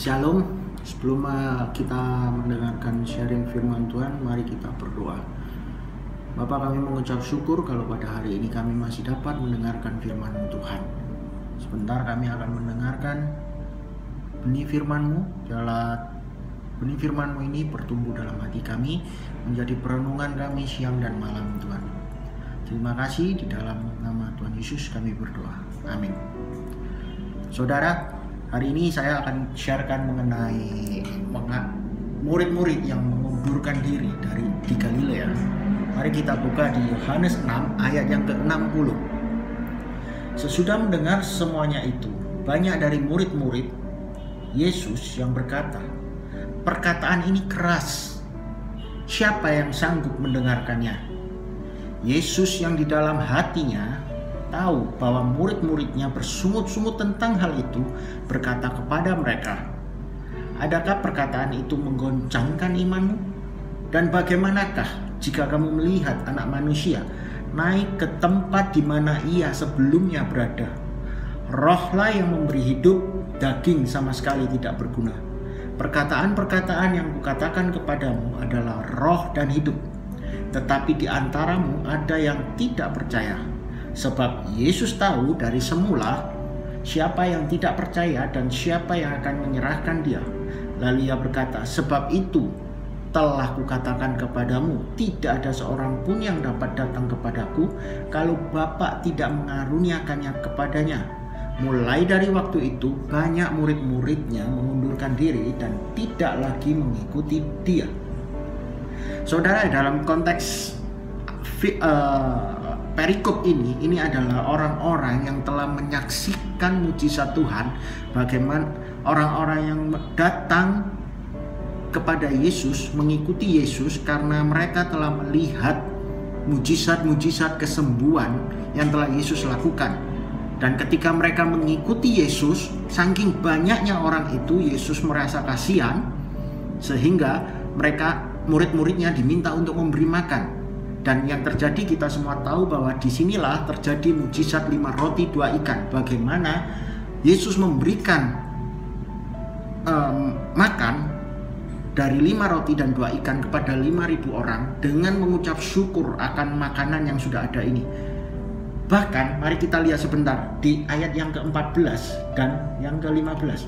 Shalom, sebelum kita mendengarkan sharing firman Tuhan, mari kita berdoa. Bapa, kami mengucap syukur kalau pada hari ini kami masih dapat mendengarkan firman Tuhan. Sebentar kami akan mendengarkan benih firman-Mu. Benih firman-Mu ini bertumbuh dalam hati kami, menjadi perenungan kami siang dan malam, Tuhan. Terima kasih, di dalam nama Tuhan Yesus kami berdoa. Amin. Saudara, hari ini saya akan sharekan mengenai murid-murid yang mengundurkan diri di Galilea. Mari kita buka di Yohanes 6 ayat yang ke-60. Sesudah mendengar semuanya itu, banyak dari murid-murid Yesus yang berkata, "Perkataan ini keras. Siapa yang sanggup mendengarkannya?" Yesus yang di dalam hatinya tahu bahwa murid-muridnya bersungut-sungut tentang hal itu, berkata kepada mereka, "Adakah perkataan itu menggoncangkan imanmu? Dan bagaimanakah jika kamu melihat Anak Manusia naik ke tempat di mana ia sebelumnya berada? Rohlah yang memberi hidup, daging sama sekali tidak berguna. Perkataan-perkataan yang kukatakan kepadamu adalah roh dan hidup. Tetapi di antaramu ada yang tidak percaya. Sebab Yesus tahu dari semula siapa yang tidak percaya dan siapa yang akan menyerahkan dia. Lalu ia berkata, sebab itu telah kukatakan kepadamu, tidak ada seorang pun yang dapat datang kepadaku kalau Bapa tidak mengaruniakannya kepadanya. Mulai dari waktu itu banyak murid-muridnya mengundurkan diri dan tidak lagi mengikuti dia. Saudara, dalam konteks perikop ini adalah orang-orang yang telah menyaksikan mujizat Tuhan. Bagaimana orang-orang yang datang kepada Yesus, mengikuti Yesus karena mereka telah melihat mujizat-mujizat kesembuhan yang telah Yesus lakukan. Dan ketika mereka mengikuti Yesus, saking banyaknya orang itu, Yesus merasa kasihan sehingga murid-muridnya diminta untuk memberi makan. Dan yang terjadi kita semua tahu bahwa disinilah terjadi mujizat 5 roti 2 ikan. Bagaimana Yesus memberikan makan dari 5 roti dan 2 ikan kepada 5.000 orang dengan mengucap syukur akan makanan yang sudah ada ini. Bahkan mari kita lihat sebentar di ayat yang ke-14 dan yang ke-15.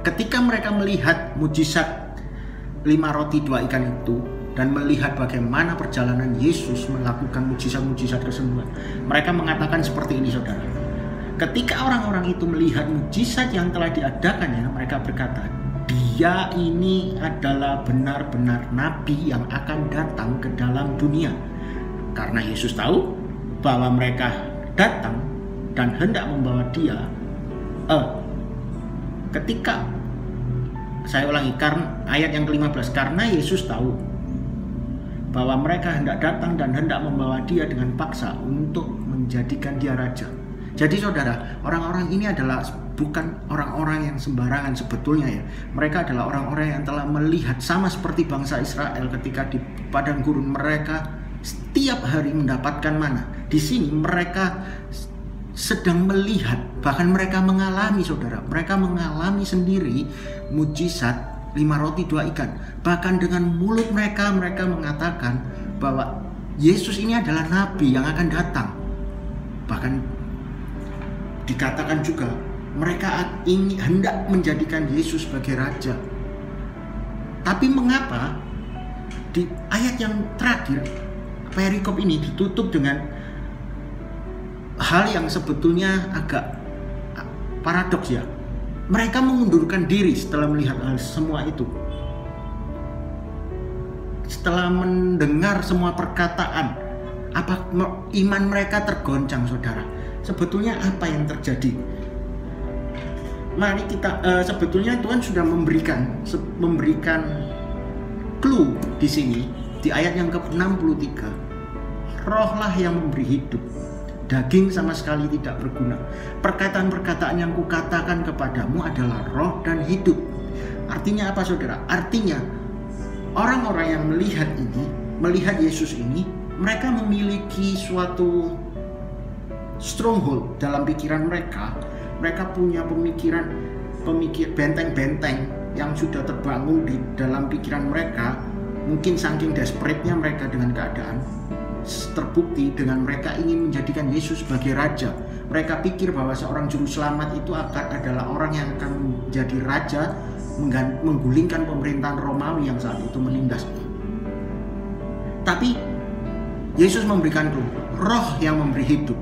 Ketika mereka melihat mujizat 5 roti 2 ikan itu dan melihat bagaimana perjalanan Yesus melakukan mujizat-mujizat kesembuhan, mereka mengatakan seperti ini, saudara. Ketika orang-orang itu melihat mujizat yang telah diadakannya, mereka berkata, "Dia ini adalah benar-benar nabi yang akan datang ke dalam dunia." Karena Yesus tahu bahwa mereka datang dan hendak membawa dia. Saya ulangi, karena ayat yang ke-15, karena Yesus tahu bahwa mereka hendak datang dan hendak membawa dia dengan paksa untuk menjadikan dia raja. Jadi saudara, orang-orang ini adalah bukan orang-orang yang sembarangan sebetulnya ya. Mereka adalah orang-orang yang telah melihat, sama seperti bangsa Israel ketika di padang gurun, mereka setiap hari mendapatkan mana. Di sini mereka sedang melihat, bahkan mereka mengalami, saudara. Mereka mengalami sendiri mujizat 5 roti 2 ikan. Bahkan dengan mulut mereka mengatakan bahwa Yesus ini adalah nabi yang akan datang. Bahkan dikatakan juga mereka ingin hendak menjadikan Yesus sebagai raja. Tapi mengapa di ayat yang terakhir perikop ini ditutup dengan hal yang sebetulnya agak paradoks ya? Mereka mengundurkan diri setelah melihat hal semua itu. Setelah mendengar semua perkataan, apa iman mereka tergoncang, saudara? Sebetulnya apa yang terjadi? Mari kita sebetulnya Tuhan sudah memberikan clue di sini di ayat yang ke-63. Rohlah yang memberi hidup, daging sama sekali tidak berguna. Perkataan-perkataan yang kukatakan kepadamu adalah roh dan hidup. Artinya apa, saudara? Artinya orang-orang yang melihat Yesus ini, mereka memiliki suatu stronghold dalam pikiran mereka. Mereka punya pemikiran benteng-benteng yang sudah terbangun di dalam pikiran mereka, mungkin saking desperate-nya mereka dengan keadaan, terbukti dengan mereka ingin menjadikan Yesus sebagai raja. Mereka pikir bahwa seorang juru selamat itu adalah orang yang akan menjadi raja, menggulingkan pemerintahan Romawi yang saat itu menindas. Tapi Yesus memberikan roh yang memberi hidup.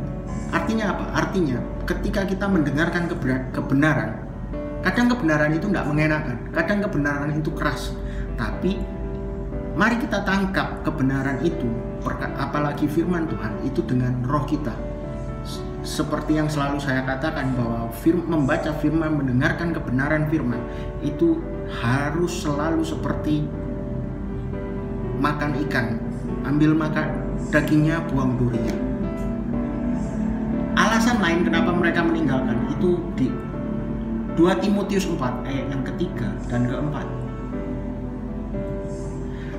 Artinya apa? Artinya ketika kita mendengarkan kebenaran, kadang kebenaran itu tidak mengenakan, kadang kebenaran itu keras. Tapi mari kita tangkap kebenaran itu, apalagi firman Tuhan itu dengan roh kita. Seperti yang selalu saya katakan bahwa membaca firman, mendengarkan kebenaran firman itu harus selalu seperti makan ikan, ambil makan dagingnya, buang durinya. Alasan lain kenapa mereka meninggalkan itu di 2 Timotius 4 ayat yang ketiga dan keempat.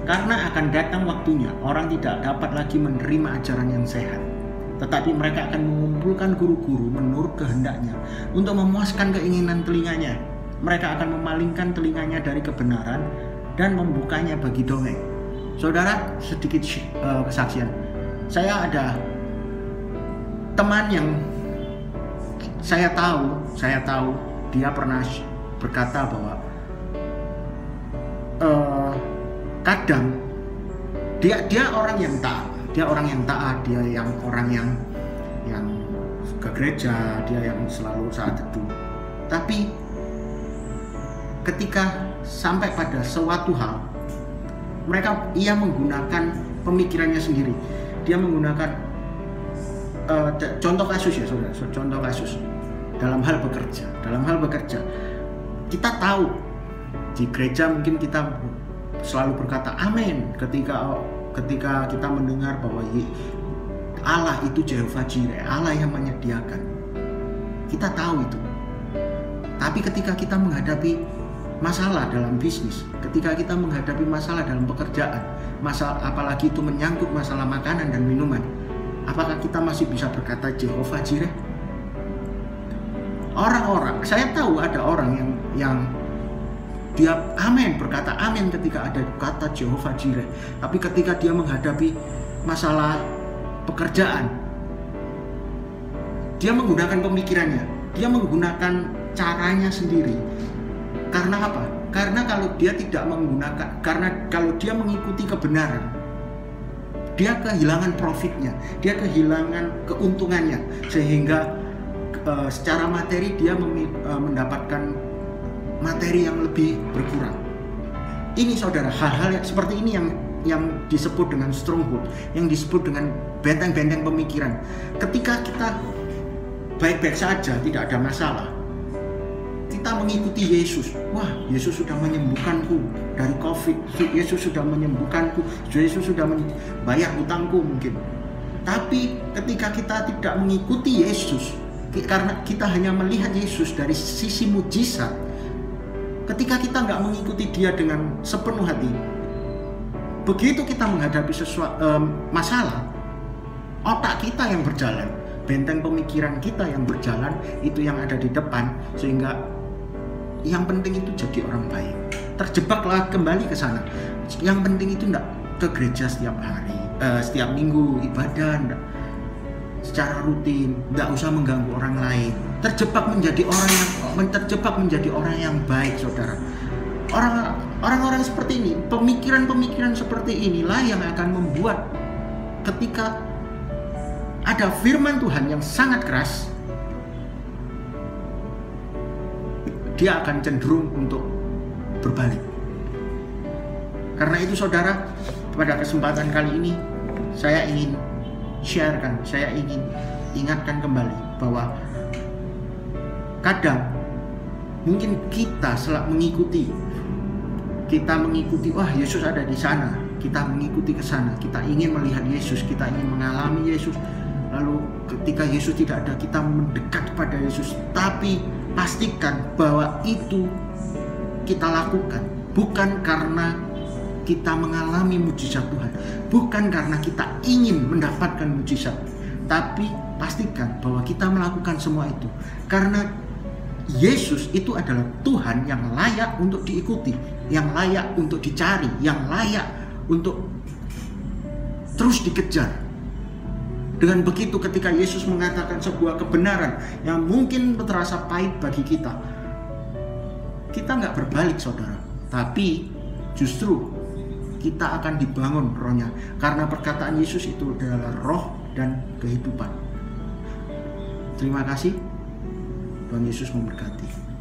Karena akan datang waktunya orang tidak dapat lagi menerima ajaran yang sehat, tetapi mereka akan mengumpulkan guru-guru menurut kehendaknya untuk memuaskan keinginan telinganya. Mereka akan memalingkan telinganya dari kebenaran dan membukanya bagi dongeng. Saudara, sedikit kesaksian. Saya ada teman yang saya tahu dia pernah berkata bahwa kadang dia orang yang taat, dia orang yang ke gereja, dia yang selalu saat teduh. Tapi ketika sampai pada suatu hal, ia menggunakan pemikirannya sendiri. Dia menggunakan contoh kasus ya saudara, contoh kasus dalam hal bekerja. Kita tahu di gereja mungkin kita selalu berkata amin ketika kita mendengar bahwa Allah itu Jehovah Jireh, Allah yang menyediakan. Kita tahu itu. Tapi ketika kita menghadapi masalah dalam bisnis, ketika kita menghadapi masalah dalam pekerjaan, apalagi itu menyangkut masalah makanan dan minuman, apakah kita masih bisa berkata Jehovah Jireh? Saya tahu ada orang yang dia berkata amin ketika ada kata Jehovah Jireh, tapi ketika dia menghadapi masalah pekerjaan, dia menggunakan pemikirannya, dia menggunakan caranya sendiri. Karena apa? Karena kalau dia kalau dia mengikuti kebenaran, dia kehilangan profitnya, dia kehilangan keuntungannya, sehingga secara materi dia mendapatkan materi yang lebih berkurang. Ini saudara, hal-hal seperti ini yang disebut dengan stronghold, yang disebut dengan benteng-benteng pemikiran. Ketika kita baik-baik saja, tidak ada masalah, kita mengikuti Yesus. Wah, Yesus sudah menyembuhkanku dari COVID, Yesus sudah menyembuhkanku, Yesus sudah bayar hutangku mungkin. Tapi ketika kita tidak mengikuti Yesus, karena kita hanya melihat Yesus dari sisi mujizat, ketika kita nggak mengikuti Dia dengan sepenuh hati, begitu kita menghadapi masalah, otak kita yang berjalan, benteng pemikiran kita yang berjalan, itu yang ada di depan, sehingga yang penting itu jadi orang baik. Terjebaklah kembali ke sana. Yang penting itu enggak ke gereja setiap hari, setiap minggu ibadah, enggak secara rutin, enggak usah mengganggu orang lain. Terjebak menjadi orang yang baik, saudara. Orang-orang seperti ini, pemikiran-pemikiran seperti inilah yang akan membuat ketika ada firman Tuhan yang sangat keras, dia akan cenderung untuk berbalik. Karena itu saudara, pada kesempatan kali ini saya ingin ingatkan kembali bahwa kadang mungkin kita mengikuti, wah Yesus ada di sana, kita mengikuti ke sana, kita ingin melihat Yesus, kita ingin mengalami Yesus. Lalu ketika Yesus tidak ada, kita mendekat kepada Yesus. Tapi pastikan bahwa itu kita lakukan bukan karena kita mengalami mujizat Tuhan, bukan karena kita ingin mendapatkan mujizat, tapi pastikan bahwa kita melakukan semua itu karena Yesus itu adalah Tuhan yang layak untuk diikuti, yang layak untuk dicari, yang layak untuk terus dikejar. Dengan begitu ketika Yesus mengatakan sebuah kebenaran yang mungkin terasa pahit bagi kita nggak berbalik saudara, tapi justru kita akan dibangun rohnya, karena perkataan Yesus itu adalah roh dan kehidupan. Terima kasih. Tuhan Yesus memberkati.